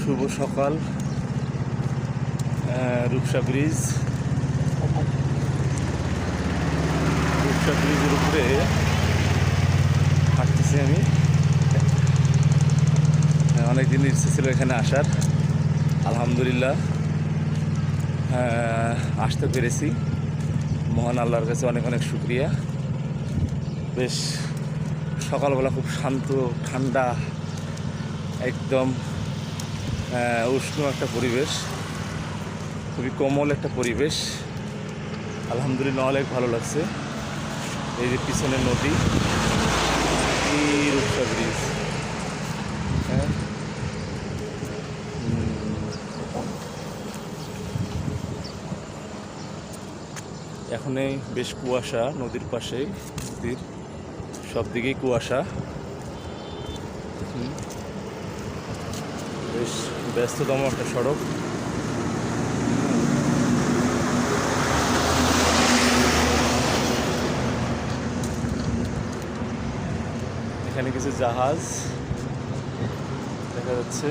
শুভ সকাল। রূপসা ব্রিজ, রূপসা ব্রিজের উপরে হাঁটতেছি আমি। অনেক দিন ইচ্ছে ছিল এখানে আসার, আলহামদুলিল্লাহ আসতে পেরেছি। মহান আল্লাহর কাছে অনেক অনেক শুকরিয়া। বেশ সকালবেলা খুব শান্ত, ঠান্ডা, একদম উষ্ণ একটা পরিবেশ, খুবই কোমল একটা পরিবেশ। আলহামদুলিল্লাহ অনেক ভালো লাগছে। এই যে পিছনের নদী, এই রূপসা ব্রিজ। হ্যাঁ, এখানে বেশ কুয়াশা নদীর পাশে, নদীর সব দিকেই কুয়াশা। বেশ ব্যস্ততম একটা সড়ক। এখানে কিছু জাহাজ দেখা যাচ্ছে।